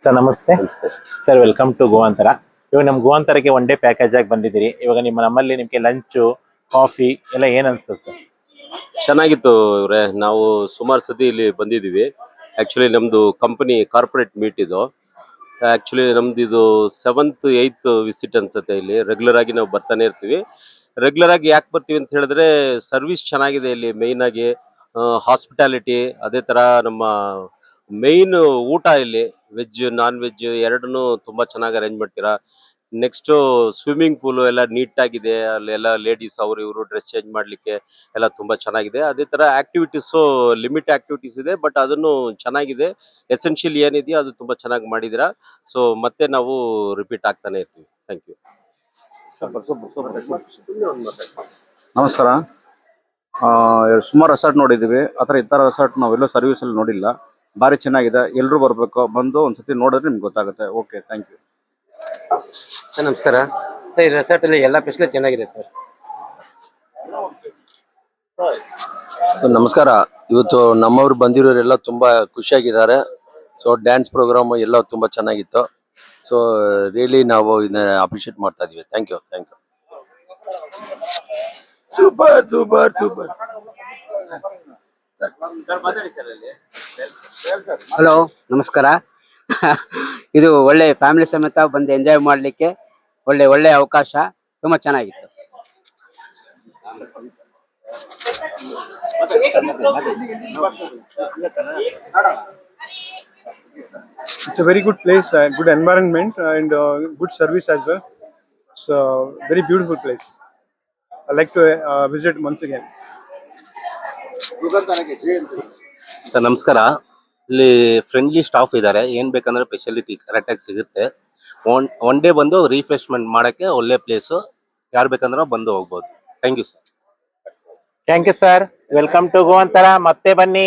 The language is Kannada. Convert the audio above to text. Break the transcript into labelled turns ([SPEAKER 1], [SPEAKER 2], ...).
[SPEAKER 1] ಸರ್ ನಮಸ್ತೆ. Sir welcome to Govantara. ಇವಾಗ ನಮ್ಮ ಗೋವಾಂತರಕ್ಕೆ ಒನ್ ಡೇ ಪ್ಯಾಕೇಜ್ ಆಗಿ ಬಂದಿದ್ದೀರಿ. ಇವಾಗ ನಮ್ಮಲ್ಲಿ ನಿಮಗೆ ಲಂಚು ಕಾಫಿ ಎಲ್ಲ ಏನು ಅನ್ಸುತ್ತೆ ಸರ್?
[SPEAKER 2] ಚೆನ್ನಾಗಿತ್ತು ಇವ್ರೆ. ನಾವು ಸುಮಾರು ಸತಿ ಇಲ್ಲಿ ಬಂದಿದ್ದೀವಿ. ಆಕ್ಚುಲಿ ನಮ್ದು ಕಂಪನಿ ಕಾರ್ಪೊರೇಟ್ ಮೀಟ್ ಇದು. ಆಕ್ಚುಲಿ ನಮ್ದು ಇದು 7th 8th ವಿಸಿಟ್ ಅನ್ಸುತ್ತೆ. ಇಲ್ಲಿ ರೆಗ್ಯುಲರ್ ಆಗಿ ನಾವು ಬರ್ತಾನೆ ಇರ್ತೀವಿ. ರೆಗ್ಯುಲರ್ ಆಗಿ ಯಾಕೆ ಬರ್ತೀವಿ ಅಂತ ಹೇಳಿದ್ರೆ ಸರ್ವಿಸ್ ಚೆನ್ನಾಗಿದೆ ಇಲ್ಲಿ. ಮೇಯ್ನ್ ಆಗಿ ಹಾಸ್ಪಿಟಾಲಿಟಿ, ಅದೇ ತರ ನಮ್ಮ ಮೇಯ್ನ್ ಊಟ ಇಲ್ಲಿ ವೆಜ್ ನಾನ್ ವೆಜ್ ಎರಡನ್ನೂ ತುಂಬಾ ಚೆನ್ನಾಗಿ ಅರೇಂಜ್ ಮಾಡ್ತೀರಾ. ನೆಕ್ಸ್ಟ್ ಸ್ವಿಮ್ಮಿಂಗ್ ಪೂಲ್ ಎಲ್ಲ ನೀಟ್ ಆಗಿದೆ. ಅಲ್ಲೆಲ್ಲ ಲೇಡೀಸ್ ಅವರು ಇವರು ಡ್ರೆಸ್ ಚೇಂಜ್ ಮಾಡ್ಲಿಕ್ಕೆ ಎಲ್ಲ ತುಂಬಾ ಚೆನ್ನಾಗಿದೆ. ಅದೇ ತರ ಆಕ್ಟಿವಿಟೀಸ್ ಲಿಮಿಟ್ ಆಕ್ಟಿವಿಟೀಸ್ ಇದೆ, ಬಟ್ ಅದನ್ನು ಚೆನ್ನಾಗಿದೆ. ಎಸೆನ್ಷಿಯಲ್ ಏನಿದೆಯೋ ಅದು ತುಂಬಾ ಚೆನ್ನಾಗಿ ಮಾಡಿದಿರಾ. ಸೊ ಮತ್ತೆ ನಾವು ರಿಪೀಟ್ ಆಗ್ತಾನೆ ಇರ್ತೀವಿ. Thank you.
[SPEAKER 3] ನಮಸ್ಕಾರ. ಸುಮಾರು ರೆಸಾರ್ಟ್ ನೋಡಿದ್ದೀವಿ. ಆ ಥರ ಈ ಥರ ರೆಸಾರ್ಟ್ ನಾವೆಲ್ಲೋ ಸರ್ವಿಸಲ್ಲಿ ನೋಡಿಲ್ಲ. ಭಾರಿ ಚೆನ್ನಾಗಿದೆ. ಎಲ್ಲರೂ ಬರಬೇಕು, ಬಂದು ಒಂದ್ಸತಿ ನೋಡಿದ್ರೆ ನಿಮ್ಗೆ ಗೊತ್ತಾಗುತ್ತೆ. Okay, thank you.
[SPEAKER 4] ಸರ್ ನಮಸ್ಕಾರ. ಸರ್ ಈ ರೆಸಾರ್ಟ್ ಅಲ್ಲಿ ಎಲ್ಲ ಫೆಸಿಲಿಟಿ ಚೆನ್ನಾಗಿದೆ ಸರ್.
[SPEAKER 5] ನಮಸ್ಕಾರ. ಇವತ್ತು ನಮ್ಮವ್ರು ಬಂದಿರೋರೆಲ್ಲ ತುಂಬಾ ಖುಷಿಯಾಗಿದ್ದಾರೆ. ಸೊ ಡ್ಯಾನ್ಸ್ ಪ್ರೋಗ್ರಾಮ್ ಎಲ್ಲ ತುಂಬಾ ಚೆನ್ನಾಗಿತ್ತು. ಸೊ ರಿಯಲಿ ನಾವು ಇದನ್ನ ಅಪ್ರಿಷಿಯೇಟ್ ಮಾಡ್ತಾ ಇದೀವಿ. Thank you. ಸೂಪರ್.
[SPEAKER 4] ಹಲೋ ನಮಸ್ಕಾರ. ಇದು ಒಳ್ಳೆ ಫ್ಯಾಮಿಲಿ ಸಮೇತ ಬಂದು ಎಂಜಾಯ್ ಮಾಡ್ಲಿಕ್ಕೆ ಒಳ್ಳೆ ಅವಕಾಶ. ತುಂಬಾ ಚೆನ್ನಾಗಿತ್ತು.
[SPEAKER 6] It's a very good place, good environment, and good service as well. It's a very beautiful place. I like to visit once again.
[SPEAKER 7] Sir ನಮಸ್ಕಾರ. ಇಲ್ಲಿ ಫ್ರೆಂಡ್ಲಿ ಸ್ಟಾಫ್ ಇದ್ದಾರೆ. ಏನ್ ಬೇಕಂದ್ರೆ ಫೆಸಿಲಿಟಿ ಕರೆಕ್ಟ್ ಆಗಿ ಸಿಗುತ್ತೆ. ಒನ್ ಡೇ ಬಂದು ರಿಫ್ರೆಶ್ಮೆಂಟ್ ಮಾಡಕ್ಕೆ ಒಳ್ಳೆ ಪ್ಲೇಸ್. ಯಾರು ಬೇಕಂದ್ರೆ ಬಂದು ಹೋಗ್ಬೋದು. Thank you sir.
[SPEAKER 1] Thank you sir. Welcome to Govantara. ಮತ್ತೆ ಬನ್ನಿ.